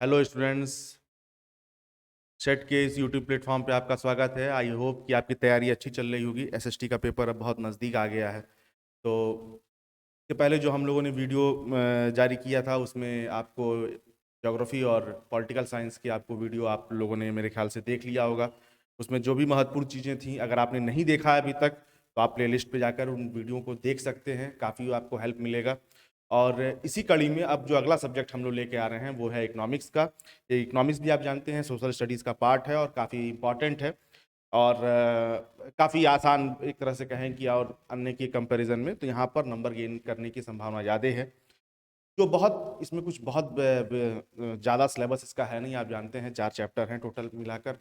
Hello students, set के इस YouTube platform पे आपका स्वागत है। आई होप कि आपकी तैयारी अच्छी चल रही होगी। एसएसटी का पेपर अब बहुत नज़दीक आ गया है। तो इसके पहले जो हम लोगों ने वीडियो जारी किया था उसमें आपको ज्योग्राफी और पॉलिटिकल साइंस की आपको वीडियो आप लोगों ने मेरे ख्याल से देख लिया होगा। उसमें जो भी महत्वपूर्ण चीज़ें थी, अगर आपने नहीं देखा है अभी तक तो आप प्लेलिस्ट पे जाकर उन वीडियो को देख सकते हैं, काफ़ी आपको हेल्प मिलेगा। और इसी कड़ी में अब जो अगला सब्जेक्ट हम लोग लेके आ रहे हैं वो है इकोनॉमिक्स का। ये इकोनॉमिक्स भी आप जानते हैं सोशल स्टडीज़ का पार्ट है और काफ़ी इम्पॉर्टेंट है। और काफ़ी आसान एक तरह से कहें कि और अन्य के कंपैरिजन में तो यहाँ पर नंबर गेन करने की संभावना ज़्यादा है। जो बहुत इसमें कुछ बहुत ज़्यादा सिलेबस इसका है नहीं, आप जानते हैं 4 चैप्टर हैं टोटल मिलाकर।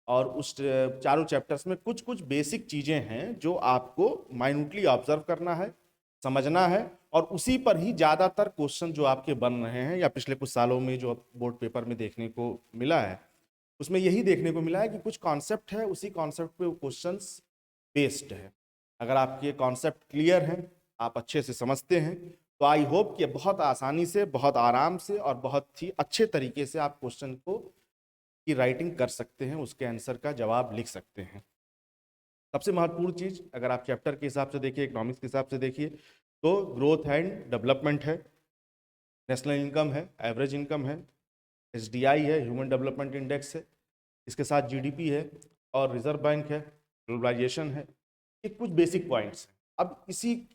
और उस चारों चैप्टर्स में कुछ कुछ बेसिक चीज़ें हैं जो आपको माइन्यूटली ऑब्जर्व करना है, समझना है, और उसी पर ही ज़्यादातर क्वेश्चन जो आपके बन रहे हैं या पिछले कुछ सालों में जो बोर्ड पेपर में देखने को मिला है उसमें यही देखने को मिला है कि कुछ कॉन्सेप्ट है, उसी कॉन्सेप्ट पे क्वेश्चंस बेस्ड है। अगर आपके कॉन्सेप्ट क्लियर हैं, आप अच्छे से समझते हैं, तो आई होप कि बहुत आसानी से, बहुत आराम से और बहुत ही अच्छे तरीके से आप क्वेश्चन को की राइटिंग कर सकते हैं, उसके आंसर का जवाब लिख सकते हैं। सबसे महत्वपूर्ण चीज़ अगर आप चैप्टर के हिसाब से देखिए, इकोनॉमिक्स के हिसाब से देखिए, तो ग्रोथ एंड डेवलपमेंट है, नेशनल इनकम है, एवरेज इनकम है, एसडीआई है, ह्यूमन डेवलपमेंट इंडेक्स है, इसके साथ जीडीपी है और रिजर्व बैंक है, ग्लोबलाइजेशन है। ये कुछ बेसिक पॉइंट्स हैं। अब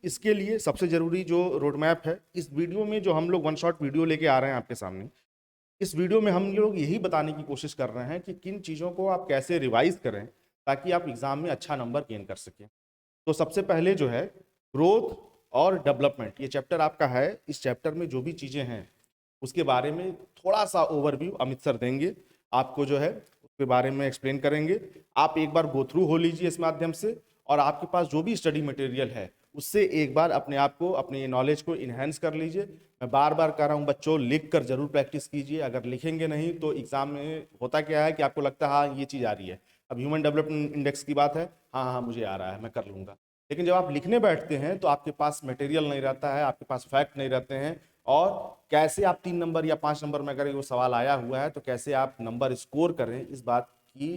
इसके लिए सबसे जरूरी जो रोड मैप है, इस वीडियो में जो हम लोग वन शॉट वीडियो लेके आ रहे हैं आपके सामने, इस वीडियो में हम लोग यही बताने की कोशिश कर रहे हैं कि किन चीज़ों को आप कैसे रिवाइज करें ताकि आप एग्जाम में अच्छा नंबर गेन कर सकें। तो सबसे पहले जो है ग्रोथ और डेवलपमेंट, ये चैप्टर आपका है। इस चैप्टर में जो भी चीज़ें हैं उसके बारे में थोड़ा सा ओवरव्यू अमित सर देंगे आपको, जो है उसके बारे में एक्सप्लेन करेंगे। आप एक बार गो थ्रू हो लीजिए इस माध्यम से, और आपके पास जो भी स्टडी मटेरियल है उससे एक बार अपने आप को, अपने नॉलेज को इन्हेंस कर लीजिए। मैं बार बार कह रहा हूँ बच्चों, लिख कर जरूर प्रैक्टिस कीजिए। अगर लिखेंगे नहीं तो एग्जाम में होता क्या है कि आपको लगता है हाँ ये चीज़ आ रही है, अब ह्यूमन डेवलपमेंट इंडेक्स की बात है, हाँ हाँ मुझे आ रहा है, मैं कर लूंगा। लेकिन जब आप लिखने बैठते हैं तो आपके पास मटेरियल नहीं रहता है, आपके पास फैक्ट नहीं रहते हैं, और कैसे आप 3 नंबर या 5 नंबर में अगर वो सवाल आया हुआ है तो कैसे आप नंबर स्कोर करें, इस बात की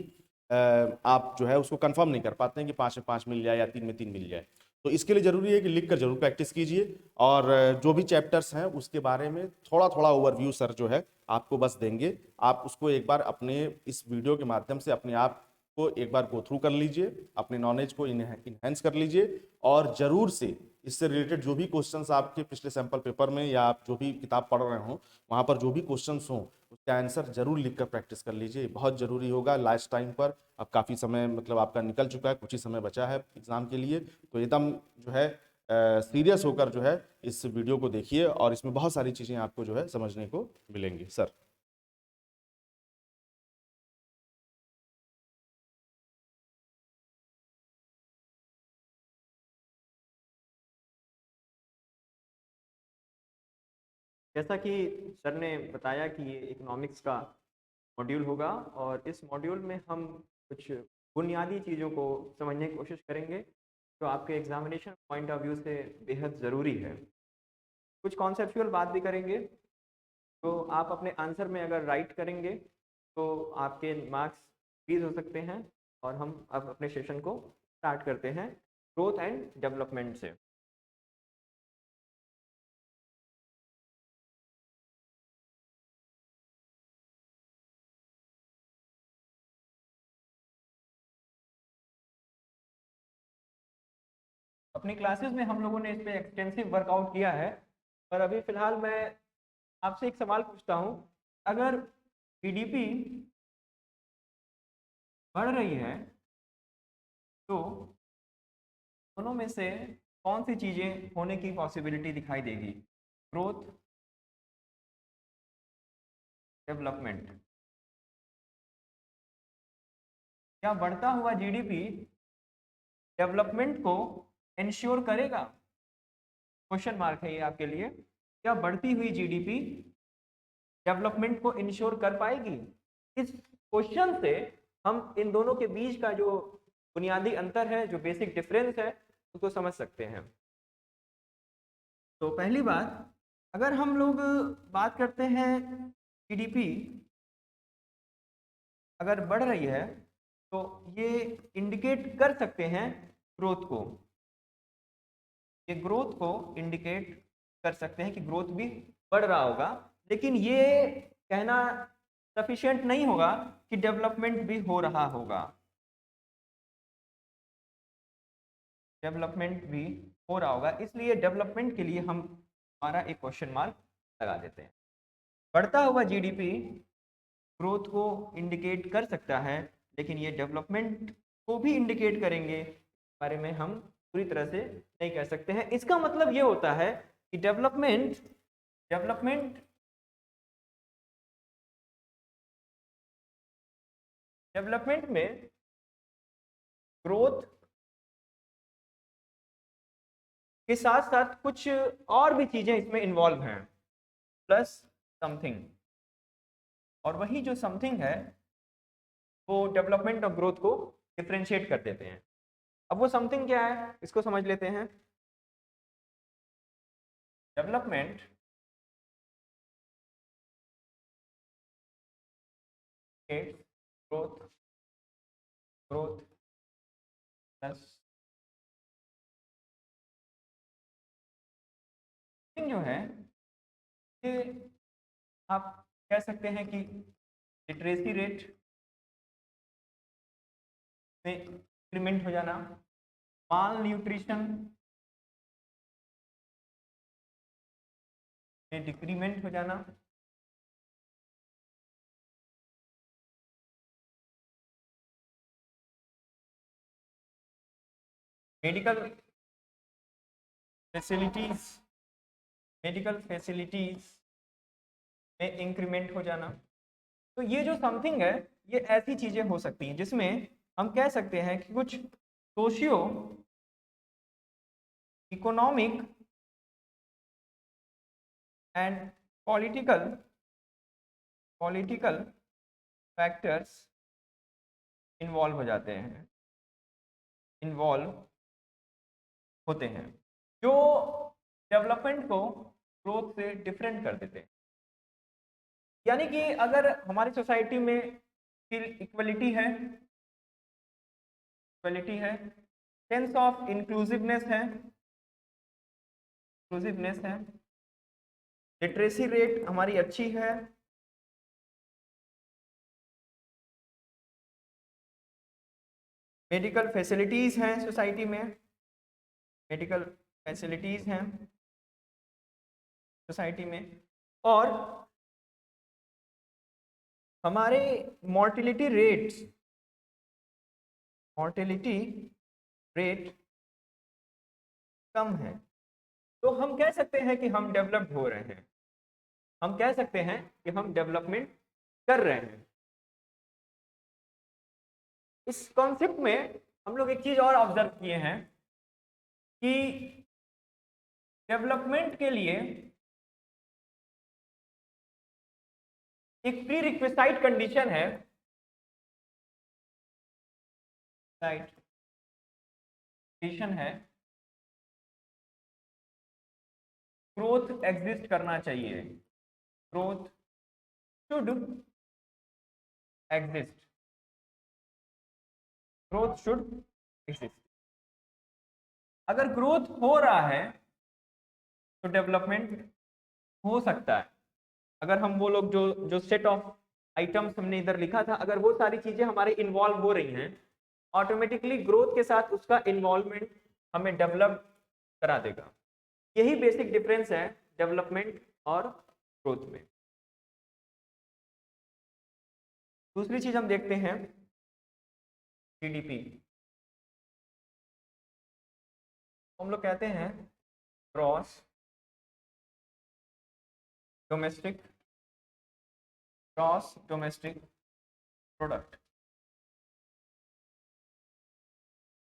आप जो है उसको कंफर्म नहीं कर पाते हैं कि 5 में 5 मिल जाए या 3 में 3 मिल जाए। तो इसके लिए जरूरी है कि लिख कर जरूर प्रैक्टिस कीजिए। और जो भी चैप्टर्स हैं उसके बारे में थोड़ा थोड़ा ओवरव्यू सर जो है आपको बस देंगे। आप उसको एक बार अपने इस वीडियो के माध्यम से अपने आप को एक बार गो थ्रू कर लीजिए, अपने नॉलेज को इनहेंस कर लीजिए, और जरूर से इससे रिलेटेड जो भी क्वेश्चंस आपके पिछले सैंपल पेपर में या आप जो भी किताब पढ़ रहे हो वहाँ पर जो भी क्वेश्चंस हों उसका आंसर जरूर लिखकर प्रैक्टिस कर लीजिए। बहुत जरूरी होगा लास्ट टाइम पर। अब काफ़ी समय मतलब आपका निकल चुका है, कुछ ही समय बचा है एग्जाम के लिए, तो एकदम जो है सीरियस होकर जो है इस वीडियो को देखिए, और इसमें बहुत सारी चीज़ें आपको जो है समझने को मिलेंगी। सर जैसा कि सर ने बताया कि ये इकोनॉमिक्स का मॉड्यूल होगा और इस मॉड्यूल में हम कुछ बुनियादी चीज़ों को समझने की कोशिश करेंगे जो आपके एग्जामिनेशन पॉइंट ऑफ व्यू से बेहद ज़रूरी है। कुछ कॉन्सेप्चुअल बात भी करेंगे, तो आप अपने आंसर में अगर राइट करेंगे तो आपके मार्क्स इंक्रीज हो सकते हैं। और हम अब अपने सेशन को स्टार्ट करते हैं ग्रोथ एंड डेवलपमेंट से। अपनी क्लासेस में हम लोगों ने इस पे एक्सटेंसिव वर्कआउट किया है, पर अभी फ़िलहाल मैं आपसे एक सवाल पूछता हूँ। अगर जीडीपी बढ़ रही है तो दोनों में से कौन सी चीज़ें होने की पॉसिबिलिटी दिखाई देगी? Growth, development. क्या बढ़ता हुआ जीडीपी डेवलपमेंट को इंश्योर करेगा? क्वेश्चन मार्क है ये आपके लिए। क्या बढ़ती हुई जीडीपी डेवलपमेंट को इंश्योर कर पाएगी? इस क्वेश्चन से हम इन दोनों के बीच का जो बुनियादी अंतर है, जो बेसिक डिफरेंस है, उसको समझ सकते हैं। तो पहली बात, अगर हम लोग बात करते हैं जीडीपी अगर बढ़ रही है तो ये इंडिकेट कर सकते हैं ग्रोथ को, ये ग्रोथ को इंडिकेट कर सकते हैं कि ग्रोथ भी बढ़ रहा होगा, लेकिन ये कहना सफिशिएंट नहीं होगा कि डेवलपमेंट भी हो रहा होगा, डेवलपमेंट भी हो रहा होगा। इसलिए डेवलपमेंट के लिए हम हमारा एक क्वेश्चन मार्क लगा देते हैं। बढ़ता हुआ जीडीपी ग्रोथ को इंडिकेट कर सकता है, लेकिन ये डेवलपमेंट को भी इंडिकेट करेंगे, इस बारे में हम पूरी तरह से नहीं कह सकते हैं। इसका मतलब ये होता है कि डेवलपमेंट डेवलपमेंट डेवलपमेंट में ग्रोथ के साथ साथ कुछ और भी चीजें इसमें इन्वॉल्व हैं, प्लस समथिंग, और वही जो समथिंग है वो डेवलपमेंट और ग्रोथ को डिफरेंशिएट कर देते हैं। अब वो समथिंग क्या है, इसको समझ लेते हैं। डेवलपमेंट ग्रोथ ग्रोथ प्लस जो है, ये आप कह सकते हैं कि लिटरेसी रेट में इंक्रीमेंट हो जाना, माल न्यूट्रिशन में डिक्रीमेंट हो जाना, मेडिकल फैसिलिटीज मेडिकल फैसिलिटीज में इंक्रीमेंट हो जाना। तो ये जो समथिंग है, ये ऐसी चीजें हो सकती हैं जिसमें हम कह सकते हैं कि कुछ socio economic and political political factors involve हो जाते हैं, इन्वॉल्व होते हैं, जो डेवलपमेंट को ग्रोथ से डिफरेंट कर देते हैं। यानी कि अगर हमारी सोसाइटी में इक्वलिटी है, सेंस ऑफ इंक्लूसिवनेस है, लिटरेसी रेट हमारी अच्छी है, मेडिकल फैसिलिटीज हैं सोसाइटी में, मेडिकल फैसिलिटीज हैं सोसाइटी में, और हमारे मॉर्टेलिटी रेट कम है, तो हम कह सकते हैं कि हम डेवलप्ड हो रहे हैं, हम कह सकते हैं कि हम डेवलपमेंट कर रहे हैं। इस कॉन्सेप्ट में हम लोग एक चीज और ऑब्जर्व किए हैं कि डेवलपमेंट के लिए एक प्री रिक्विसाइट कंडीशन है, ग्रोथ एग्जिस्ट करना चाहिए, growth should exist, growth should exist. अगर ग्रोथ हो रहा है तो डेवलपमेंट हो सकता है। अगर हम वो लोग जो सेट ऑफ आइटम्स हमने इधर लिखा था, अगर वो सारी चीजें हमारे इन्वॉल्व हो रही हैं, ऑटोमेटिकली ग्रोथ के साथ उसका इन्वॉल्वमेंट हमें डेवलप करा देगा। यही बेसिक डिफरेंस है डेवलपमेंट और ग्रोथ में। दूसरी चीज हम देखते हैं जीडीपी। हम लोग कहते हैं ग्रॉस डोमेस्टिक प्रोडक्ट,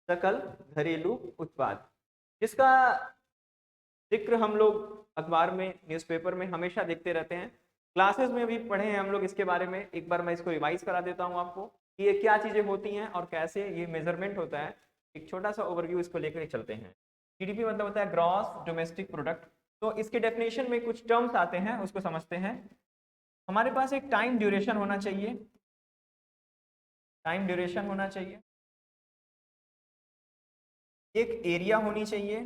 सकल घरेलू उत्पाद, जिसका जिक्र हम लोग अखबार में, न्यूज़पेपर में हमेशा देखते रहते हैं। क्लासेस में भी पढ़े हैं हम लोग इसके बारे में। एक बार मैं इसको रिवाइज करा देता हूँ आपको कि ये क्या चीज़ें होती हैं और कैसे ये मेजरमेंट होता है। एक छोटा सा ओवरव्यू इसको लेकर चलते हैं। जीडीपी मतलब होता है ग्रॉस डोमेस्टिक प्रोडक्ट। तो इसके डेफिनेशन में कुछ टर्म्स आते हैं, उसको समझते हैं। हमारे पास एक टाइम ड्यूरेशन होना चाहिए, टाइम ड्यूरेशन होना चाहिए, एक एरिया होनी चाहिए,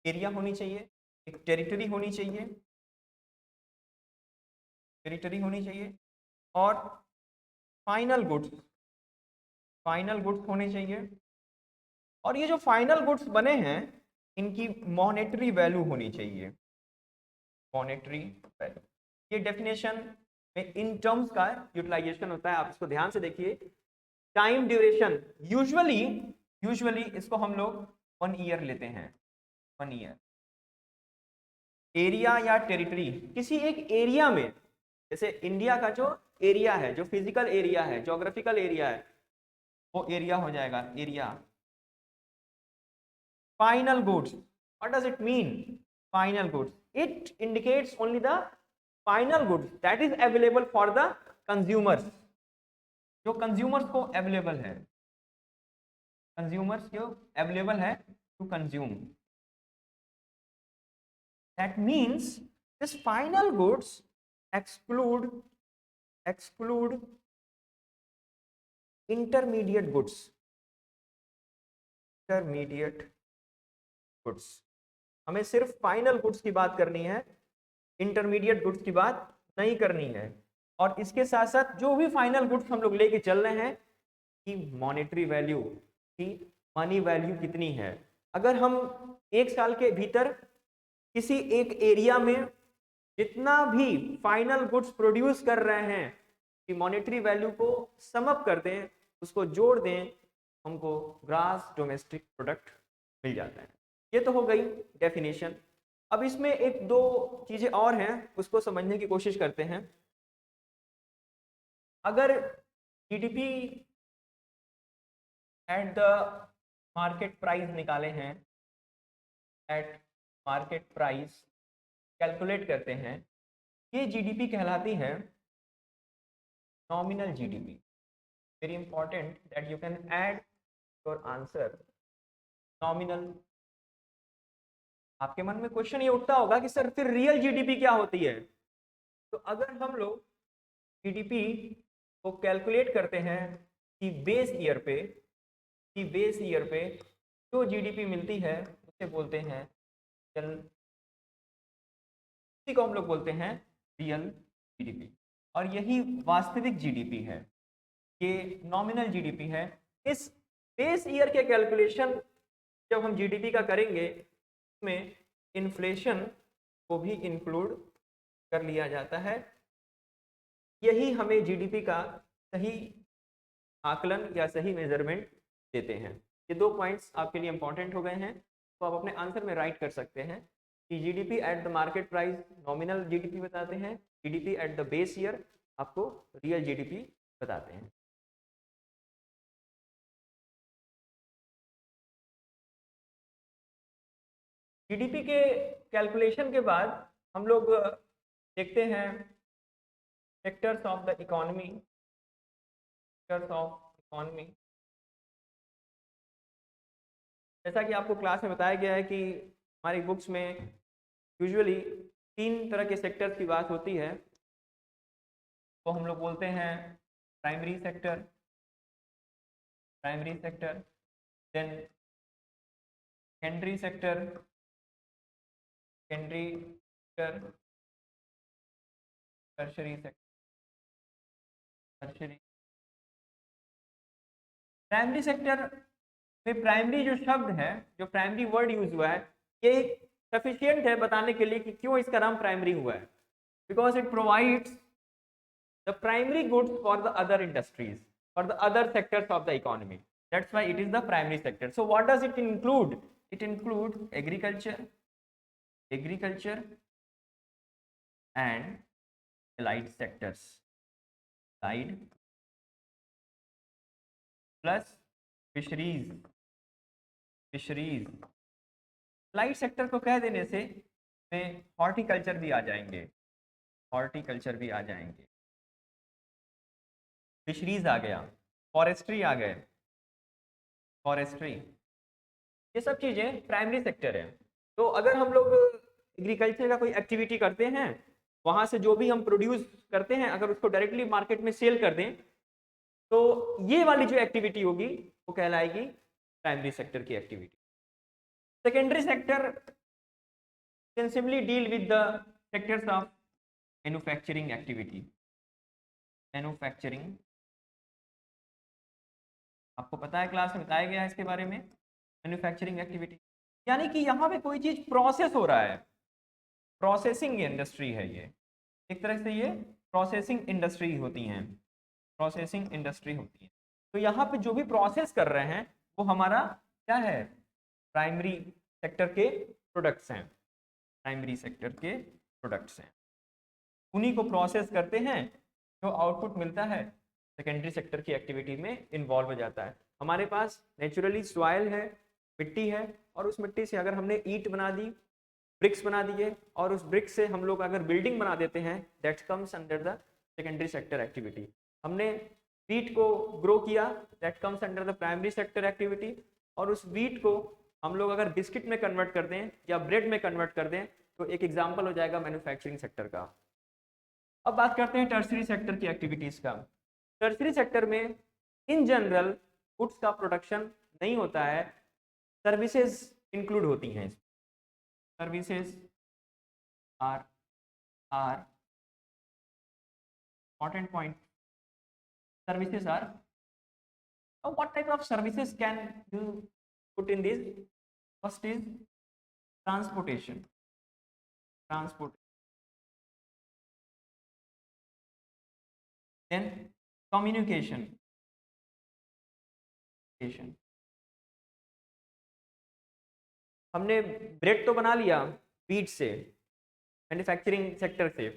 एरिया होनी चाहिए, एक टेरिटरी होनी चाहिए, टेरिटरी होनी चाहिए, और फाइनल गुड्स, फाइनल गुड्स होने चाहिए। और ये जो फाइनल गुड्स बने हैं इनकी मॉनेटरी वैल्यू होनी चाहिए, मॉनेटरी वैल्यू। ये डेफिनेशन में इन टर्म्स का यूटिलाइजेशन होता है, आप इसको ध्यान से देखिए। टाइम ड्यूरेशन यूजुअली यूजुअली इसको हम लोग 1 ईयर लेते हैं, 1 ईयर। एरिया या टेरिटरी, किसी एक एरिया में, जैसे इंडिया का जो एरिया है, जो फिजिकल एरिया है, ज्योग्राफिकल एरिया है, वो एरिया हो जाएगा, area. Final goods, what does it mean? Final goods, it indicates only the final goods that is available for the consumers, जो कंज्यूमर्स को अवेलेबल है, कंज्यूमर्स को अवेलेबल है to consume. That means this final goods exclude intermediate goods, intermediate goods। हमें सिर्फ final goods की बात करनी है, इंटरमीडिएट गुड्स की बात नहीं करनी है। और इसके साथ साथ जो भी फाइनल गुड्स हम लोग लेके चल रहे हैं कि मॉनेटरी वैल्यू, की मनी वैल्यू कितनी है। अगर हम 1 साल के भीतर किसी एक एरिया में जितना भी फाइनल गुड्स प्रोड्यूस कर रहे हैं कि मॉनेटरी वैल्यू को सम अप कर दें, उसको जोड़ दें, हमको ग्रॉस डोमेस्टिक प्रोडक्ट मिल जाता है। ये तो हो गई डेफिनेशन। अब इसमें एक दो चीजें और हैं, उसको समझने की कोशिश करते हैं। अगर GDP at the market price निकाले हैं, एट मार्केट प्राइस कैलकुलेट करते हैं, ये जीडीपी कहलाती है nominal GDP. Very important that you can add your answer nominal. आपके मन में क्वेश्चन ये उठता होगा कि सर फिर रियल जीडीपी क्या होती है? तो अगर हम लोग जीडीपी को कैलकुलेट करते हैं कि बेस ईयर पे, कि बेस ईयर पे जो जीडीपी मिलती है उसे बोलते हैं इसी को हम लोग बोलते हैं रियल जीडीपी। और यही वास्तविक जीडीपी है, ये नॉमिनल जीडीपी है। इस बेस ईयर के कैलकुलेशन जब हम जीडीपी का करेंगे, इसमें इन्फ्लेशन को भी इंक्लूड कर लिया जाता है। यही हमें जीडीपी का सही आकलन या सही मेजरमेंट देते हैं। ये 2 पॉइंट्स आपके लिए इंपॉर्टेंट हो गए हैं, तो आप अपने आंसर में राइट कर सकते हैं कि GDP at the market price nominal GDP बताते हैं, GDP at the base year आपको रियल जीडीपी बताते हैं। जीडीपी के कैलकुलेशन के बाद हम लोग देखते हैं sectors of the economy, sectors of economy. जैसा कि आपको क्लास में बताया गया है कि हमारी बुक्स में यूजुअली 3 तरह के सेक्टर्स की बात होती है, तो हम लोग बोलते हैं primary sector, primary sector, then secondary sector, secondary sector, tertiary sector, tertiary. Primary sector में प्राइमरी जो शब्द है, जो प्राइमरी वर्ड यूज हुआ है, ये सफिशिएंट है बताने के लिए कि क्यों इसका नाम प्राइमरी हुआ है। Because it provides the primary goods for the other industries, for the other sectors of the economy. That's why it is the primary sector. So what does it include? It includes agriculture, agriculture and allied sectors, allied plus fisheries, fisheries। allied sector को कह देने से में horticulture भी आ जाएंगे, horticulture भी आ जाएंगे, fisheries आ गया, फॉरेस्ट्री आ गए, फॉरेस्ट्री। ये सब चीज़ें प्राइमरी सेक्टर है। तो अगर हम लोग एग्रीकल्चर का कोई एक्टिविटी करते हैं वहाँ से जो भी हम प्रोड्यूस करते हैं अगर उसको डायरेक्टली मार्केट में सेल कर दें तो ये वाली जो एक्टिविटी होगी वो कहलाएगी प्राइमरी सेक्टर की activity. Secondary sector extensively deal with the sectors of manufacturing activity। Manufacturing आपको पता है, क्लास में बताया गया है इसके बारे में। मैन्युफैक्चरिंग एक्टिविटी यानी कि यहाँ पे कोई चीज प्रोसेस हो रहा है, प्रोसेसिंग इंडस्ट्री है ये, एक तरह से ये प्रोसेसिंग इंडस्ट्री होती हैं, प्रोसेसिंग इंडस्ट्री होती है। तो यहाँ पे जो भी प्रोसेस कर रहे हैं वो हमारा क्या है, प्राइमरी सेक्टर के प्रोडक्ट्स हैं, प्राइमरी सेक्टर के प्रोडक्ट्स हैं, उन्हीं को प्रोसेस करते हैं, जो आउटपुट मिलता है सेकेंडरी सेक्टर की एक्टिविटी में इन्वॉल्व हो जाता है। हमारे पास नेचुरली सॉइल है, मिट्टी है, और उस मिट्टी से अगर हमने ईंट बना दी, ब्रिक्स बना दिए, और उस ब्रिक्स से हम लोग अगर बिल्डिंग बना देते हैं, that comes under the secondary sector activity. हमने वीट को ग्रो किया, that comes under the primary sector activity, और उस वीट को हम लोग अगर बिस्किट में कन्वर्ट कर दें या ब्रेड में कन्वर्ट कर दें तो एक एग्जाम्पल हो जाएगा मैन्युफैक्चरिंग सेक्टर का। अब बात करते हैं टर्सरी सेक्टर की एक्टिविटीज का। टर्सरी सेक्टर में इन जनरल गुड्स का प्रोडक्शन नहीं होता है, सर्विसेज इंक्लूड होती हैं। Services are important point. Services are, what type of services can you put in this? First is transportation, then communication, हमने ब्रेड तो बना लिया वीट से, मैन्युफैक्चरिंग सेक्टर से,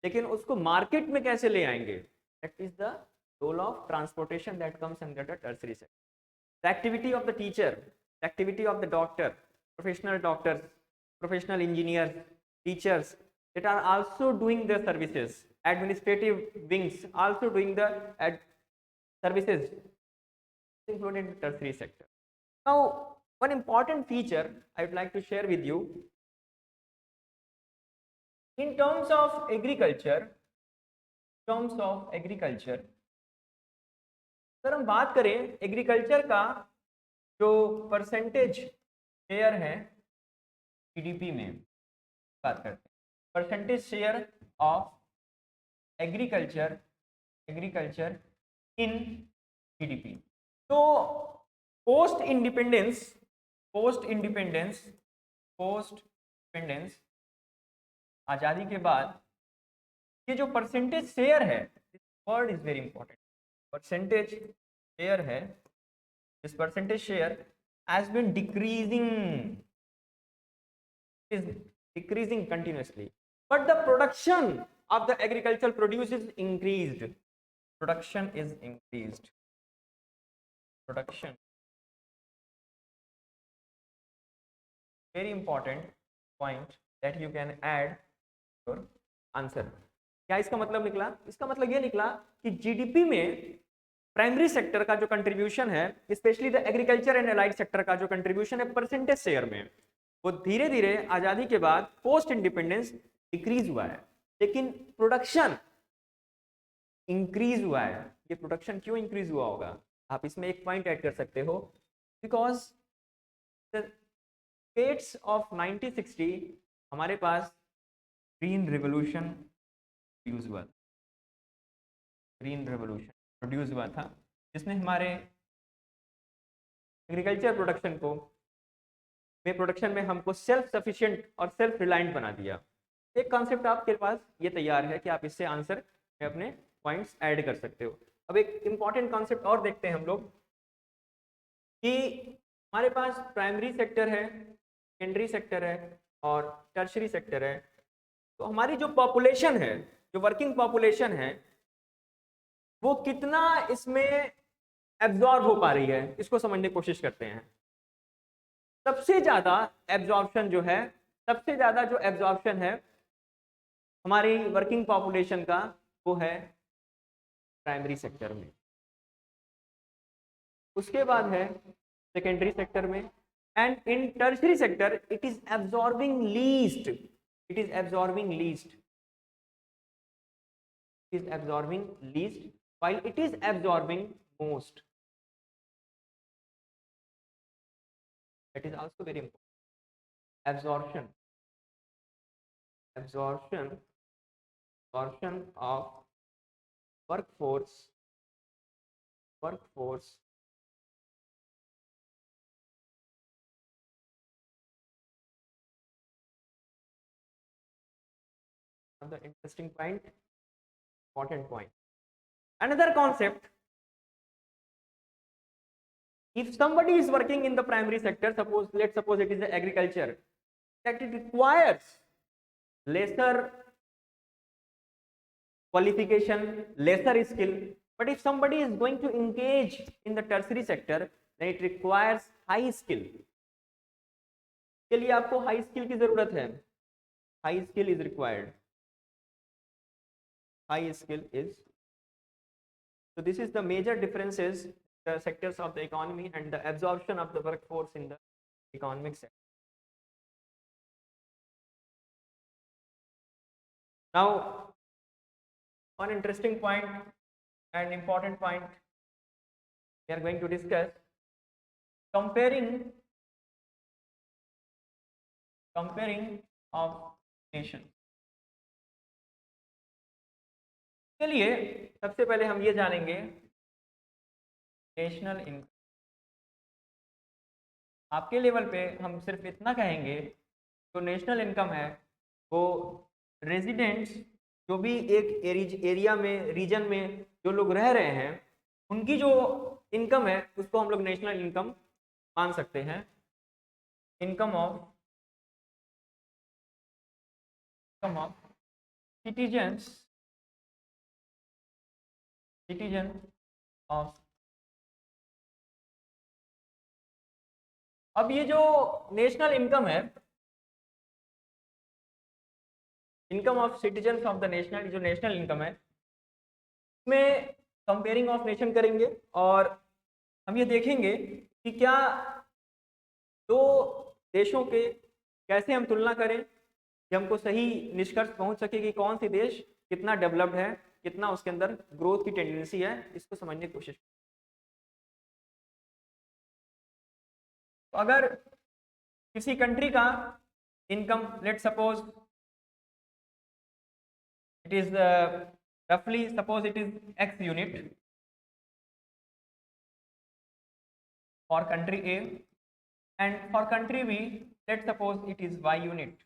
लेकिन उसको मार्केट में कैसे ले आएंगे? That is the role of transportation that comes under the tertiary sector. The activity of the teacher, the activity of the doctor, professional doctors, professional engineer, teachers, that are also doing the services, administrative wings also doing the services included in the tertiary sector. Now one important feature I would like to share with you in terms of agriculture, अगर हम बात करें agriculture का जो percentage share है GDP में, बात करते हैं percentage share of agriculture in GDP. तो पोस्ट इंडिपेंडेंस आजादी के बाद ये जो परसेंटेज शेयर है, word is very important, percentage share है, this percentage share has been decreasing continuously, but the production of the agricultural produce is increased. Production is increased. Production, very important point that you can add your answer. क्या इसका मतलब निकला? इसका मतलब ये निकला कि जीडीपी में प्राइमरी सेक्टर का जो कंट्रीब्यूशन है, specially the agriculture and allied sector का जो कंट्रीब्यूशन है परसेंटेज शेयर में, वो धीरे धीरे आजादी के बाद पोस्ट इंडिपेंडेंस डिक्रीज हुआ है, लेकिन प्रोडक्शन इंक्रीज हुआ है। ये प्रोडक्शन क्यों इंक्रीज हुआ होगा? आप इसमें एक पॉइंट ऐड कर सकते हो, बिकॉज द डेट्स ऑफ 1960 हमारे पास ग्रीन रेवोल्यूशन प्रोड्यूस हुआ था, जिसने हमारे एग्रीकल्चर प्रोडक्शन को प्रोडक्शन में हमको सेल्फ सफिशिएंट और सेल्फ रिलायंट बना दिया। एक कॉन्सेप्ट आपके पास ये तैयार है कि आप इससे आंसर में अपने पॉइंट्स ऐड कर सकते हो। अब एक इंपॉर्टेंट कॉन्सेप्ट और देखते हैं हम लोग कि हमारे पास प्राइमरी सेक्टर है, सेकेंडरी सेक्टर है और टर्शरी सेक्टर है। तो हमारी जो पॉपुलेशन है, जो वर्किंग पॉपुलेशन है, वो कितना इसमें एब्जॉर्ब हो पा रही है, इसको समझने की कोशिश करते हैं। सबसे ज्यादा एब्जॉर्प्शन जो है, सबसे ज्यादा जो एब्जॉर्प्शन है हमारी वर्किंग पॉपुलेशन का, वो है प्राइमरी सेक्टर में, उसके बाद है सेकेंडरी सेक्टर में, and in tertiary sector it is absorbing least, is absorbing least while it is absorbing most. That is also very important. Absorption of workforce the interesting point, important point. Another concept, if somebody is working in the primary sector, let's suppose it is the agriculture, that it requires lesser qualification, lesser skill, but if somebody is going to engage in the tertiary sector, then it requires high skill. के लिए आपको high skill की जरूरत है, high skill is required, high skill is. So this is the major differences the sectors of the economy and the absorption of the workforce in the economic sector. Now, one interesting point and important point we are going to discuss, comparing of nation. चलिए सबसे पहले हम ये जानेंगे national income. आपके level पे हम सिर्फ इतना कहेंगे, तो नेशनल इनकम है वो रेजिडेंट्स जो भी एक एरिया में, रीजन में जो लोग रह रहे हैं, उनकी जो इनकम है उसको हम लोग नेशनल इनकम मान सकते हैं. Income of citizen of. अब ये जो नेशनल इनकम है, income of citizen of the national, जो नेशनल इनकम है, इसमें कंपेयरिंग ऑफ नेशन करेंगे और हम ये देखेंगे कि क्या दो देशों के कैसे हम तुलना करें कि हमको सही निष्कर्ष पहुंच सके कि कौन सी देश कितना डेवलप्ड है, कितना उसके अंदर ग्रोथ की टेंडेंसी है, इसको समझने की कोशिश. तो अगर किसी कंट्री का income, let suppose it is roughly, suppose it is X unit for country A, and for country B, let's suppose it is Y unit.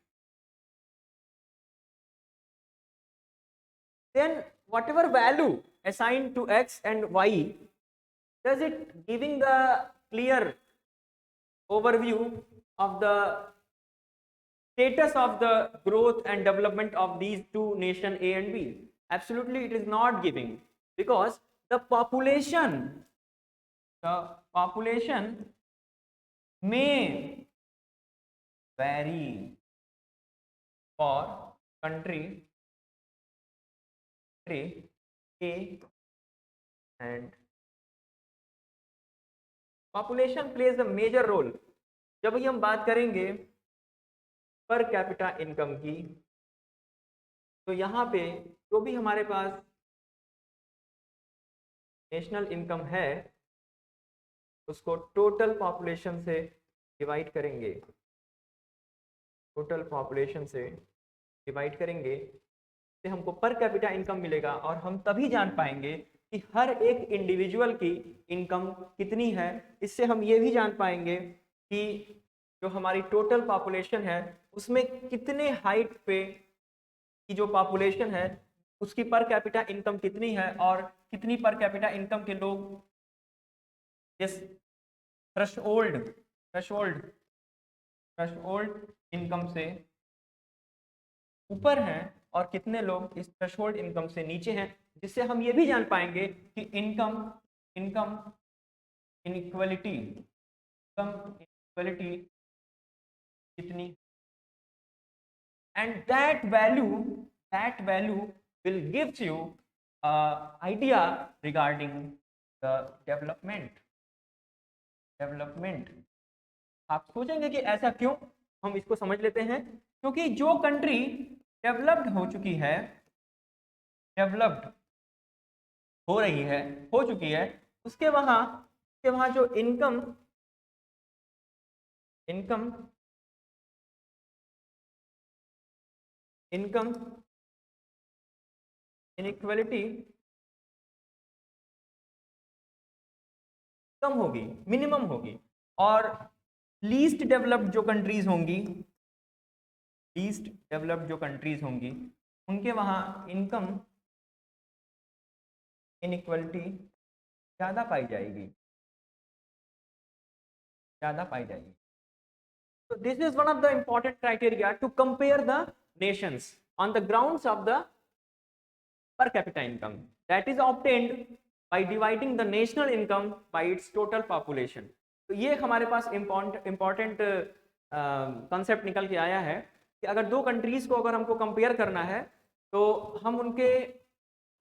Then whatever value assigned to X and Y, does it giving the clear overview of the status of the growth and development of these two nations A and B? Absolutely it is not giving, because the population may vary for country A, and population plays a major role. जब भी हम बात करेंगे per capita income की, तो यहाँ पे जो भी हमारे पास नेशनल इनकम है उसको टोटल पॉपुलेशन से डिवाइड करेंगे, टोटल पॉपुलेशन से डिवाइड करेंगे, तो हमको पर कैपिटा इनकम मिलेगा. और हम तभी जान पाएंगे कि हर एक इंडिविजुअल की इनकम कितनी है. इससे हम ये भी जान पाएंगे कि जो हमारी टोटल पॉपुलेशन है उसमें कितने हाइट पे की जो पॉपुलेशन है उसकी पर कैपिटा इनकम कितनी है, और कितनी पर कैपिटा इनकम के लोग इस थ्रेशोल्ड इनकम से ऊपर हैं और कितने लोग इस थ्रेशोल्ड इनकम से नीचे हैं, जिससे हम ये भी जान पाएंगे कि इनकम इनइक्वालिटी कितनी. And that value will gives you idea regarding the development. आप सोचेंगे कि ऐसा क्यों, हम इसको समझ लेते हैं. क्योंकि जो कंट्री डेवलप्ड हो चुकी है, डेवलप्ड हो रही है, हो चुकी है, उसके वहाँ जो इनकम इनकम इनकम इनइक्वलिटी कम होगी, मिनिमम होगी। और लीस्ट डेवलप्ड जो कंट्रीज होंगी, लीस्ट डेवलप्ड जो कंट्रीज होंगी, उनके वहाँ इनकम इनइक्वलिटी ज़्यादा पाई जाएगी, ज़्यादा पाई जाएगी। So this is one of the important criteria to compare the nations on the grounds of the per capita income that is obtained by dividing the national income by its total population. तो ये हमारे पास important concept निकल के आया है कि अगर दो कंट्रीज को अगर हमको कंपेयर करना है तो हम उनके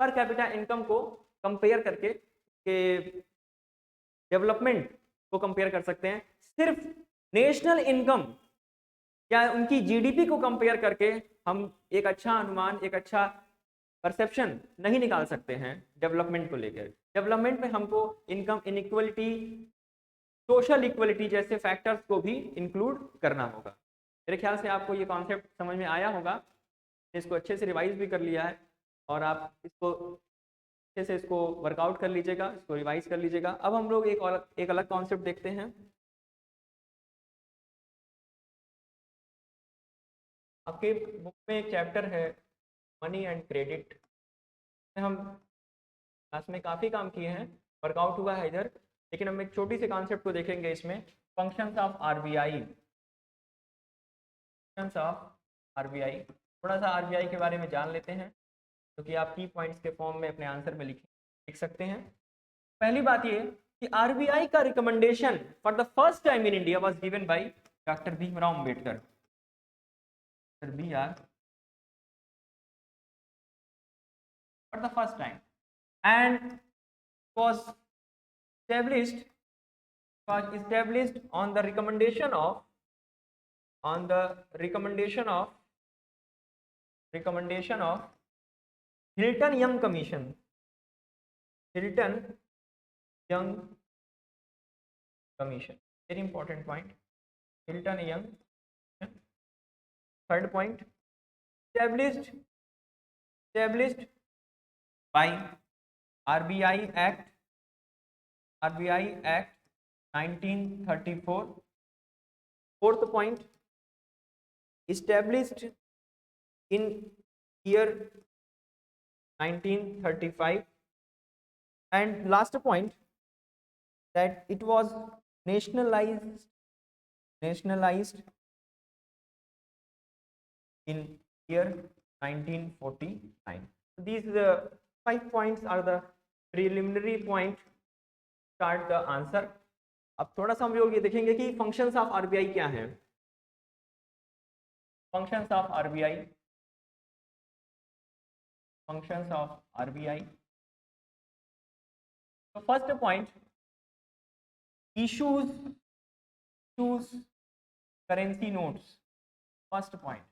पर कैपिटा इनकम को कंपेयर करके के डेवलपमेंट को कंपेयर कर सकते हैं। सिर्फ नेशनल इनकम या उनकी जीडीपी को कंपेयर करके हम एक अच्छा अनुमान, एक अच्छा परसेप्शन नहीं निकाल सकते हैं डेवलपमेंट को लेकर। डेवलपमेंट में हमको इनकम इनइक्वलिटी, सोशल इक्वलिटी जैसे फैक्टर्स को भी इंक्लूड करना होगा। मेरे ख्याल से आपको ये कॉन्सेप्ट समझ में आया होगा, इसको अच्छे से रिवाइज भी कर लिया है और आप इसको अच्छे से इसको वर्कआउट कर लीजिएगा, इसको रिवाइज कर लीजिएगा। अब हम लोग एक अलग कॉन्सेप्ट देखते हैं। आपके बुक में एक चैप्टर है मनी एंड क्रेडिट, हम क्लास में काफ़ी काम किए हैं, वर्कआउट हुआ है इधर, लेकिन हम एक छोटी सी कॉन्सेप्ट को देखेंगे इसमें, functions of RBI. Functions of RBI, थोड़ा सा आरबीआई के बारे में जान लेते हैं, जो कि आप की पॉइंट्स के फॉर्म में अपने आंसर में लिख सकते हैं। पहली बात ये कि आरबीआई का recommendation for the first time in India was given by doctor Bhimrao Ambedkar, B R for the first time, and was established on the recommendation of Hilton Young Commission. Hilton Young Commission, very important point. Hilton Young. Third point, established by RBI Act 1934. Fourth point, established in year 1935. And last point, that it was nationalized in year 1949. So these 5 points are the preliminary point start the answer. अब थोड़ा सा हम लोग ये देखेंगे कि functions of RBI क्या हैं। फंक्शंस ऑफ आरबीआई, तो first point, issues currency notes. First point,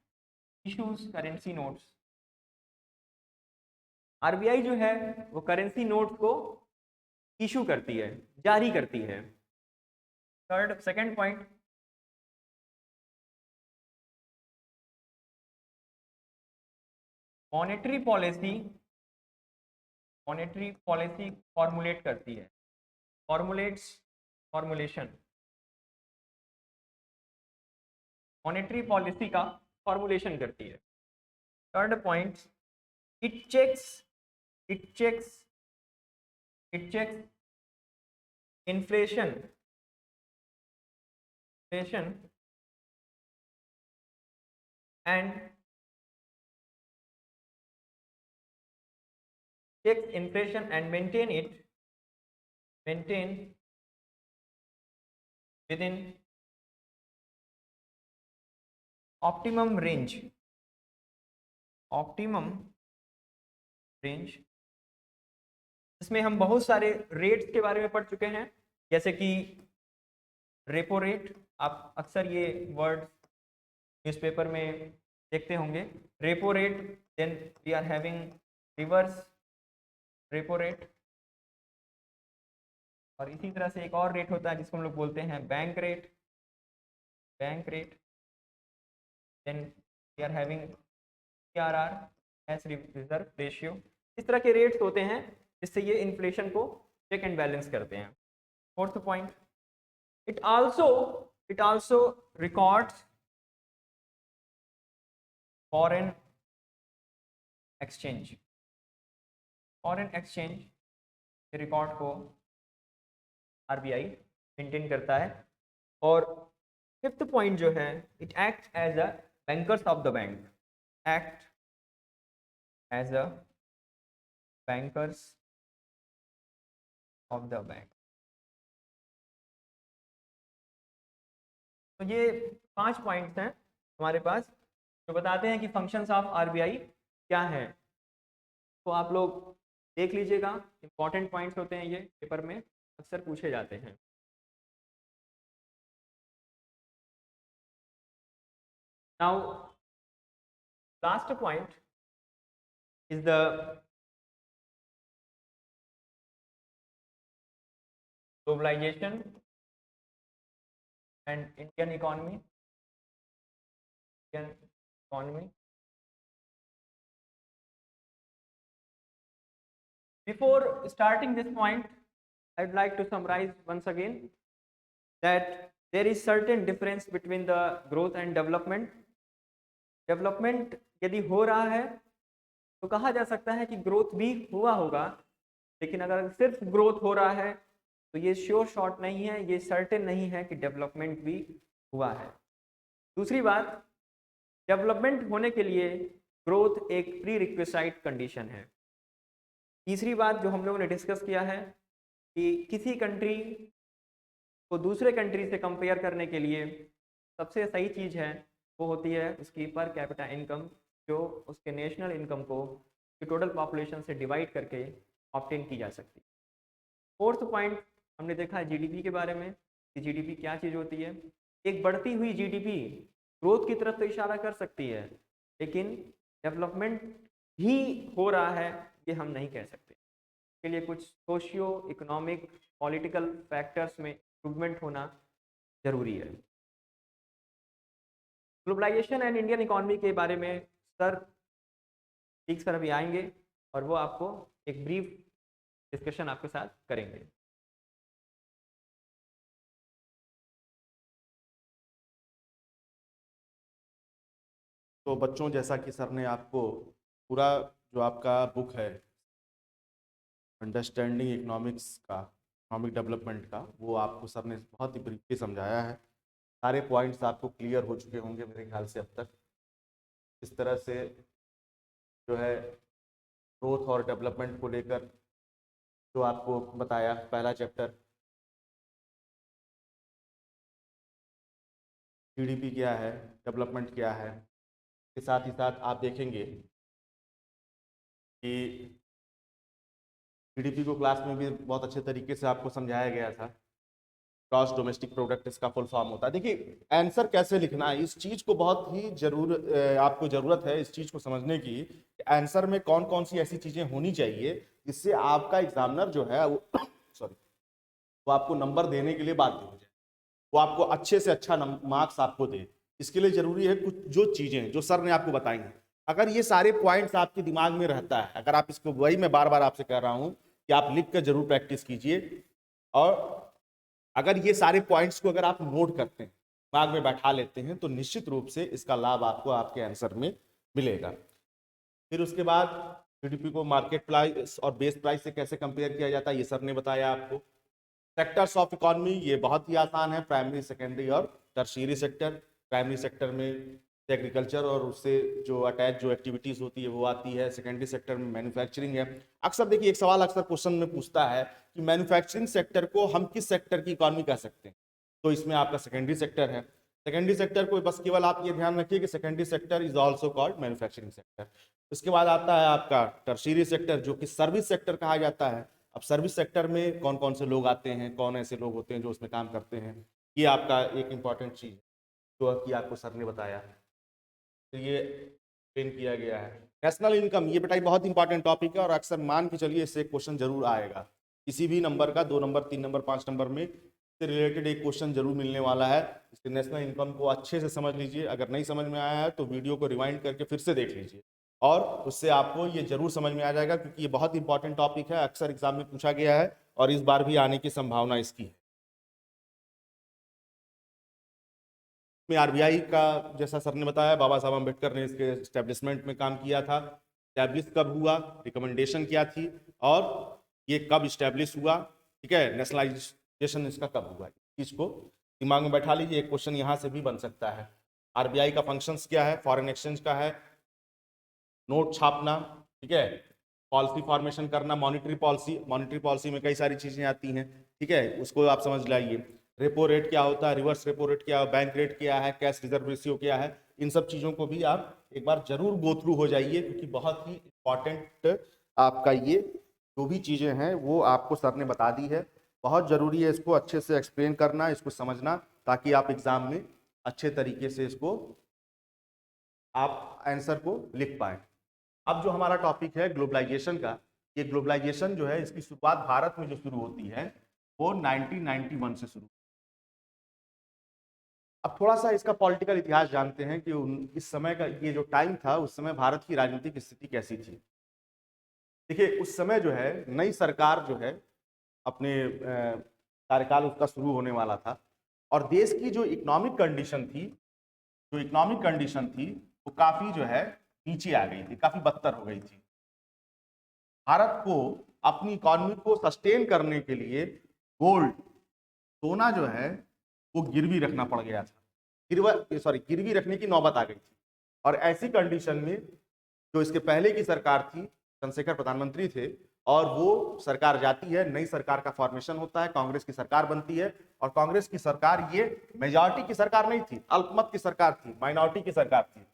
issues currency notes. RBI जो है वो करेंसी नोट को इशू करती है, जारी करती है। Second point, monetary policy formulate करती है, फॉर्मुलेशन, मॉनेटरी पॉलिसी का फॉर्मुलेशन करती है। Third point, it checks inflation and maintain within optimum range, इसमें हम बहुत सारे रेट्स के बारे में पढ़ चुके हैं, जैसे कि रेपो रेट, आप अक्सर ये वर्ड न्यूज़पेपर में देखते होंगे, repo rate. Then we are having reverse repo rate, और इसी तरह से एक और रेट होता है जिसको हम लोग बोलते हैं bank rate, bank rate. Then we are having CRR, cash reserve ratio. इस तरह के रेट्स होते हैं जिससे ये इन्फ्लेशन को चेक एंड बैलेंस करते हैं। Fourth point, it also it also records foreign exchange, foreign exchange के रिकॉर्ड को RBI मेंटेन करता है। और फिफ्थ पॉइंट जो है, it act as a bankers of the bank, act as a bankers of the bank. तो ये 5 points हैं हमारे पास जो बताते हैं कि फंक्शंस ऑफ RBI क्या है। तो आप लोग देख लीजिएगा, इंपॉर्टेंट पॉइंट्स होते हैं ये, पेपर में अक्सर पूछे जाते हैं। Now last point is the globalization and Indian economy, Indian economy. Before starting this point, I'd like to summarize once again that there is certain difference between the growth and development. Development यदि हो रहा है तो कहा जा सकता है कि ग्रोथ भी हुआ होगा, लेकिन अगर सिर्फ ग्रोथ हो रहा है तो ये श्योर शॉट नहीं है, ये सर्टेन नहीं है कि डेवलपमेंट भी हुआ है। दूसरी बात, डेवलपमेंट होने के लिए ग्रोथ एक प्री रिक्विसाइट कंडीशन है। तीसरी बात जो हम लोगों ने डिस्कस किया है कि किसी कंट्री को दूसरे कंट्री से कंपेयर करने के लिए सबसे सही चीज़ है वो होती है उसकी पर कैपिटा इनकम, जो उसके नेशनल इनकम को टोटल पॉपुलेशन से डिवाइड करके ऑब्टेन की जा सकती है। फोर्थ पॉइंट हमने देखा है जीडीपी के बारे में कि जीडीपी क्या चीज़ होती है। एक बढ़ती हुई जीडीपी ग्रोथ की तरफ तो इशारा कर सकती है, लेकिन डेवलपमेंट भी हो रहा है ये हम नहीं कह सकते। इसके लिए कुछ सोशियो इकोनॉमिक पॉलिटिकल फैक्टर्स में इम्प्रूवमेंट होना जरूरी है। ग्लोबलाइजेशन एंड इंडियन इकोनॉमी के बारे में सर ठीक सर अभी आएंगे और वो आपको एक ब्रीफ डिस्कशन आपके साथ करेंगे। तो बच्चों, जैसा कि सर ने आपको पूरा जो आपका बुक है अंडरस्टैंडिंग इकोनॉमिक्स का, इकोनॉमिक डेवलपमेंट का, वो आपको सर ने बहुत ही ब्रीफली समझाया है। सारे पॉइंट्स आपको क्लियर हो चुके होंगे मेरे ख्याल से अब तक। इस तरह से जो है ग्रोथ और डेवलपमेंट को लेकर जो आपको बताया पहला चैप्टर, जीडीपी क्या है, डेवलपमेंट क्या है, के साथ ही साथ आप देखेंगे कि जीडीपी को क्लास में भी बहुत अच्छे तरीके से आपको समझाया गया था। ग्रॉस डोमेस्टिक प्रोडक्ट इसका फुल फॉर्म होता है। देखिए, आंसर कैसे लिखना है, इस चीज़ को बहुत ही आपको ज़रूरत है इस चीज़ को समझने की। आंसर में कौन कौन सी ऐसी चीज़ें होनी चाहिए जिससे आपका एग्जामिनर जो है वो सॉरी वो आपको नंबर देने के लिए बाध्य हो जाए, वो आपको अच्छे से अच्छा मार्क्स आपको दे। इसके लिए जरूरी है कुछ जो चीज़ें जो सर ने आपको बताई हैं, अगर ये सारे पॉइंट्स आपके दिमाग में रहता है, अगर आप इसको, वही मैं बार बार आपसे कह रहा हूँ कि आप लिख कर जरूर प्रैक्टिस कीजिए, और अगर ये सारे पॉइंट्स को अगर आप नोट करते हैं, दिमाग में बैठा लेते हैं, तो निश्चित रूप से इसका लाभ आपको आपके आंसर में मिलेगा। फिर उसके बाद जीडीपी को मार्केट प्राइस और बेस प्राइस से कैसे कंपेयर किया जाता है, ये सर ने बताया आपको। सेक्टर्स ऑफ इकोनॉमी, ये बहुत ही आसान है, प्राइमरी, सेकेंडरी और टर्शियरी सेक्टर। प्राइमरी सेक्टर में एग्रीकल्चर और उससे जो अटैच जो एक्टिविटीज होती है वो आती है। सेकेंडरी सेक्टर में मैन्युफैक्चरिंग है। अक्सर देखिए, एक सवाल अक्सर क्वेश्चन में पूछता है कि मैन्युफैक्चरिंग सेक्टर को हम किस सेक्टर की इकोनॉमी कह सकते हैं, तो इसमें आपका सेकेंडरी सेक्टर है। सेकेंडरी सेक्टर को बस केवल आप ये ध्यान रखिए कि secondary sector is also called manufacturing sector. उसके बाद आता है आपका टर्शियरी सेक्टर, जो कि सर्विस सेक्टर कहा जाता है। अब सर्विस सेक्टर में कौन कौन से लोग आते हैं, कौन ऐसे लोग होते हैं जो उसमें काम करते हैं, ये आपका एक इंपॉर्टेंट चीज जो कि आपको सर ने बताया, तो ये एक्सप्लेन किया गया है। नेशनल इनकम, ये बेटा बहुत इंपॉर्टेंट टॉपिक है और अक्सर मान के चलिए इससे क्वेश्चन जरूर आएगा किसी भी नंबर का 2 नंबर 3 नंबर 5 नंबर में से रिलेटेड एक क्वेश्चन जरूर मिलने वाला है। इसलिए नेशनल इनकम को अच्छे से समझ लीजिए। अगर नहीं समझ में आया है तो वीडियो को रिवाइंड करके फिर से देख लीजिए और उससे आपको ये जरूर समझ में आ जाएगा, क्योंकि ये बहुत इंपॉर्टेंट टॉपिक है, अक्सर एग्जाम में पूछा गया है और इस बार भी आने की संभावना इसकी है। में आरबीआई का, जैसा सर ने बताया, बाबा साहब अम्बेडकर ने इसके एस्टेब्लिशमेंट में काम किया था। एस्टेब्लिश कब हुआ, रिकमेंडेशन क्या थी और ये कब इस्टेब्लिश हुआ, ठीक है, नेशनलाइजेशन इसका कब हुआ, चीज को दिमाग में बैठा लीजिए। एक क्वेश्चन यहाँ से भी बन सकता है। आरबीआई का फंक्शंस क्या है, फॉरेन एक्सचेंज का है, नोट छापना, ठीक है, पॉलिसी फॉर्मेशन करना, मॉनिटरी पॉलिसी में कई सारी चीजें आती हैं, ठीक है, उसको आप समझ लाइए। रेपो रेट क्या होता है, रिवर्स रेपो रेट क्या है, बैंक रेट क्या है, कैश रिजर्व रेशियो क्या है, इन सब चीजों को भी आप एक बार जरूर गो थ्रू हो जाइए, क्योंकि बहुत ही इंपॉर्टेंट आपका ये जो भी चीजें हैं वो आपको सर ने बता दी है। बहुत जरूरी है इसको अच्छे से एक्सप्लेन करना, इसको समझना, ताकि आप एग्जाम में अच्छे तरीके से इसको आप आंसर को लिख पाए। अब जो हमारा टॉपिक है ग्लोबलाइजेशन का, ये ग्लोबलाइजेशन जो है इसकी शुरुआत भारत में जो शुरू होती है वो 1991 से शुरू। अब थोड़ा सा इसका पॉलिटिकल इतिहास जानते हैं कि इस समय का ये जो टाइम था, उस समय भारत की राजनीतिक स्थिति कैसी थी। देखिए, उस समय जो है नई सरकार जो है अपने कार्यकाल उसका शुरू होने वाला था और देश की जो इकोनॉमिक कंडीशन थी, वो काफी जो है नीचे आ गई थी, काफी बदतर हो गई थी। भारत को अपनी इकोनॉमी को सस्टेन करने के लिए गोल्ड, सोना जो है वो गिरवी रखना पड़ गया था, गिरवी रखने की नौबत आ गई थी। और ऐसी कंडीशन में जो इसके पहले की सरकार थी, चंद्रशेखर प्रधानमंत्री थे, और वो सरकार जाती है, नई सरकार का फॉर्मेशन होता है, कांग्रेस की सरकार बनती है। और कांग्रेस की सरकार ये मेजॉरिटी की सरकार नहीं थी, अल्पमत की सरकार थी, माइनॉरिटी की सरकार थी।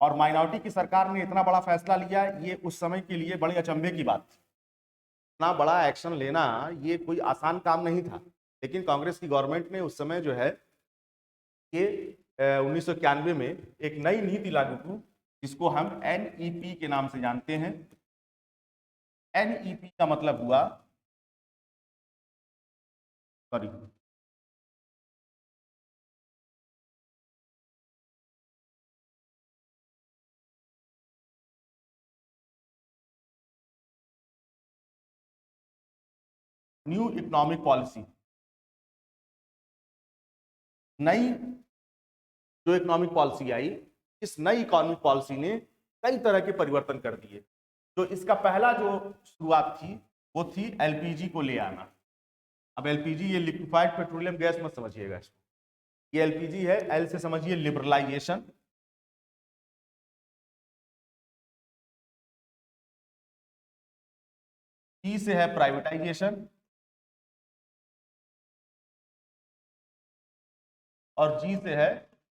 और माइनॉरिटी की सरकार ने इतना बड़ा फैसला लिया, ये उस समय के लिए बड़े अचंभे की बात थी। इतना बड़ा एक्शन लेना ये कोई आसान काम नहीं था, लेकिन कांग्रेस की गवर्नमेंट ने उस समय जो है कि 1991 में एक नई नीति लागू की, जिसको हम एनईपी के नाम से जानते हैं। एनईपी का मतलब हुआ, सॉरी, न्यू इकोनॉमिक पॉलिसी। नई जो इकोनॉमिक पॉलिसी आई, इस नई इकोनॉमिक पॉलिसी ने कई तरह के परिवर्तन कर दिए। तो इसका पहला जो शुरुआत थी वो थी एलपीजी को ले आना। अब एलपीजी ये लिक्विफाइड पेट्रोलियम गैस मत समझिएगा इसको, ये एलपीजी है, एल से समझिए लिबरलाइजेशन, पी से है प्राइवेटाइजेशन और जी से है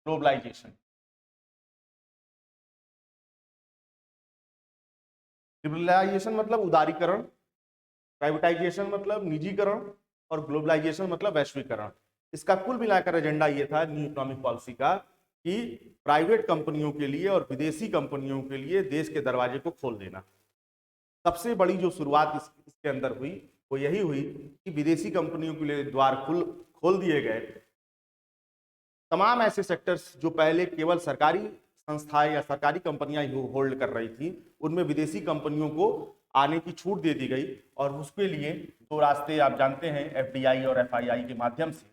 ग्लोबलाइजेशन। लिबरलाइजेशन मतलब उदारीकरण, प्राइवेटाइजेशन मतलब निजीकरण और ग्लोबलाइजेशन मतलब वैश्वीकरण। इसका कुल मिलाकर एजेंडा ये था न्यू इकोनॉमिक पॉलिसी का कि प्राइवेट कंपनियों के लिए और विदेशी कंपनियों के लिए देश के दरवाजे को खोल देना। सबसे बड़ी जो शुरुआत इसके अंदर हुई वो यही हुई कि विदेशी कंपनियों के लिए द्वार खोल दिए गए। तमाम ऐसे सेक्टर्स जो पहले केवल सरकारी संस्थाएं या सरकारी कंपनियां ही होल्ड कर रही थी, उनमें विदेशी कंपनियों को आने की छूट दे दी गई। और उसके लिए दो रास्ते आप जानते हैं, एफडीआई और एफआईआई के माध्यम से।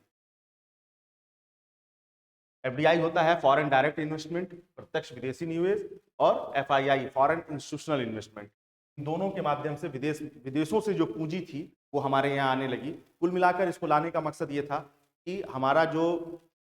एफडीआई होता है फॉरेन डायरेक्ट इन्वेस्टमेंट, प्रत्यक्ष विदेशी निवेश, और एफआईआई फॉरेन इंस्टीट्यूशनल इन्वेस्टमेंट। दोनों के माध्यम से विदेशों से जो पूंजी थी वो हमारे यहाँ आने लगी। कुल मिलाकर इसको लाने का मकसद ये था कि हमारा जो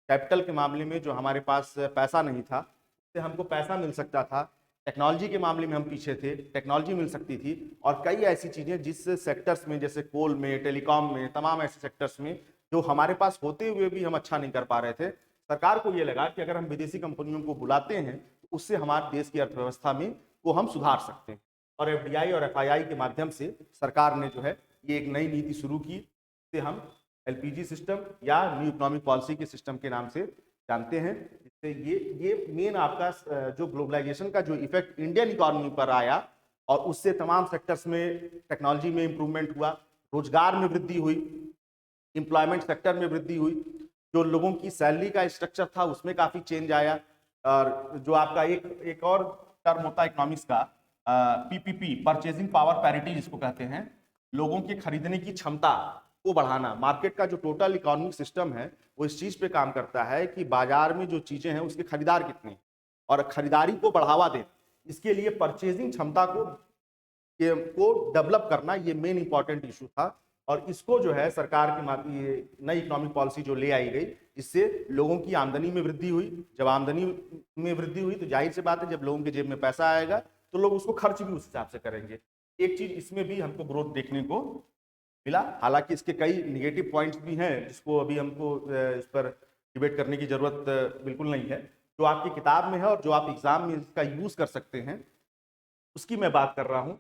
कैपिटल के मामले में जो हमारे पास पैसा नहीं था, उससे हमको पैसा मिल सकता था। टेक्नोलॉजी के मामले में हम पीछे थे, टेक्नोलॉजी मिल सकती थी। और कई ऐसी चीज़ें जिस सेक्टर्स में, जैसे कोल में, टेलीकॉम में, तमाम ऐसे सेक्टर्स में जो हमारे पास होते हुए भी हम अच्छा नहीं कर पा रहे थे, सरकार को ये लगा कि अगर हम विदेशी कंपनियों को बुलाते हैं तो उससे हमारे देश की अर्थव्यवस्था में को हम सुधार सकते हैं। और एफडीआई और एफआईआई के माध्यम से सरकार ने जो है ये एक नई नीति शुरू की, जिसे हम एलपीजी सिस्टम या न्यू इकोनॉमिक पॉलिसी के सिस्टम के नाम से जानते हैं। इससे ये मेन आपका जो ग्लोबलाइजेशन का जो इफेक्ट इंडियन इकोनॉमी पर आया और उससे तमाम सेक्टर्स में टेक्नोलॉजी में इंप्रूवमेंट हुआ, रोजगार में वृद्धि हुई, एम्प्लॉयमेंट सेक्टर में वृद्धि हुई, जो लोगों की सैलरी का स्ट्रक्चर था उसमें काफी चेंज आया। और जो आपका एक और टर्म होता है इकोनॉमिक्स का, पीपीपी, परचेजिंग पावर पैरिटी जिसको कहते हैं, लोगों की खरीदने की क्षमता को बढ़ाना। मार्केट का जो टोटल इकोनॉमिक सिस्टम है वो इस चीज पे काम करता है कि बाजार में जो चीजें हैं उसके खरीदार कितने हैं और खरीदारी को बढ़ावा देना। इसके लिए परचेजिंग क्षमता को डेवलप करना ये मेन इंपॉर्टेंट इशू था। और इसको जो है सरकार की ये नई इकोनॉमिक पॉलिसी जो ले आई गई, इससे लोगों की आमदनी में वृद्धि हुई। जब आमदनी में वृद्धि हुई तो जाहिर सी बात है, जब लोगों के जेब में पैसा आएगा तो लोग उसको खर्च भी उस हिसाब से करेंगे। एक चीज इसमें भी हमको ग्रोथ देखने को मिला। हालांकि इसके कई निगेटिव पॉइंट्स भी हैं जिसको अभी हमको इस पर डिबेट करने की जरूरत बिल्कुल नहीं है। जो आपकी किताब में है और जो आप एग्जाम में इसका यूज कर सकते हैं उसकी मैं बात कर रहा हूँ।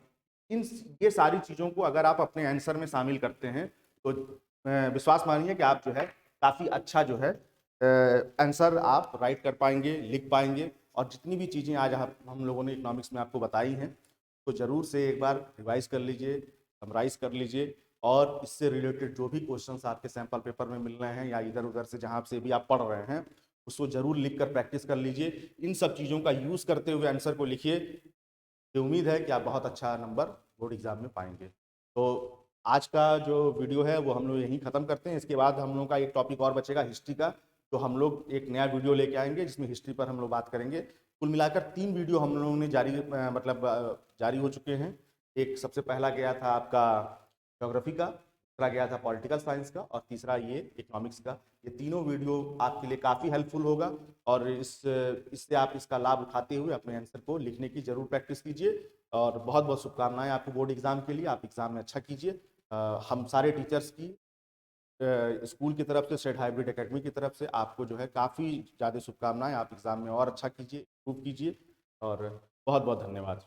ये सारी चीज़ों को अगर आप अपने आंसर में शामिल करते हैं तो विश्वास मानिए कि आप जो है काफ़ी अच्छा जो है आंसर आप राइट कर पाएंगे, लिख पाएंगे। और जितनी भी चीज़ें आज हम लोगों ने इकोनॉमिक्स में आपको बताई हैं तो ज़रूर से एक बार रिवाइज कर लीजिए, समराइज कर लीजिए। और इससे रिलेटेड जो भी क्वेश्चंस आपके सैम्पल पेपर में मिल रहे हैं या इधर उधर से जहाँ से भी आप पढ़ रहे हैं उसको ज़रूर लिख कर प्रैक्टिस कर लीजिए। इन सब चीज़ों का यूज़ करते हुए आंसर को लिखिए। मुझे उम्मीद है कि आप बहुत अच्छा नंबर बोर्ड एग्जाम में पाएंगे। तो आज का जो वीडियो है वो हम लोग यहीं ख़त्म करते हैं। इसके बाद हम लोग का एक टॉपिक और बचेगा हिस्ट्री का, तो हम लोग एक नया वीडियो लेके आएंगे जिसमें हिस्ट्री पर हम लोग बात करेंगे। कुल मिलाकर 3 वीडियो हम लोगों ने जारी हो चुके हैं। एक सबसे पहला गया था आपका ज्योग्राफी का, दूसरा गया था पॉलिटिकल साइंस का और तीसरा ये इकोनॉमिक्स का। ये तीनों वीडियो आपके लिए काफ़ी हेल्पफुल होगा और इससे आप इसका लाभ उठाते हुए अपने आंसर को लिखने की जरूर प्रैक्टिस कीजिए। और बहुत बहुत शुभकामनाएं आपको बोर्ड एग्जाम के लिए। आप एग्जाम में अच्छा कीजिए। हम सारे टीचर्स की स्कूल की तरफ से, सेट हाइब्रिड एकेडमी की तरफ से आपको जो है काफ़ी ज़्यादा शुभकामनाएं। आप एग्जाम में और अच्छा कीजिए, इम्प्रूव कीजिए और बहुत बहुत धन्यवाद।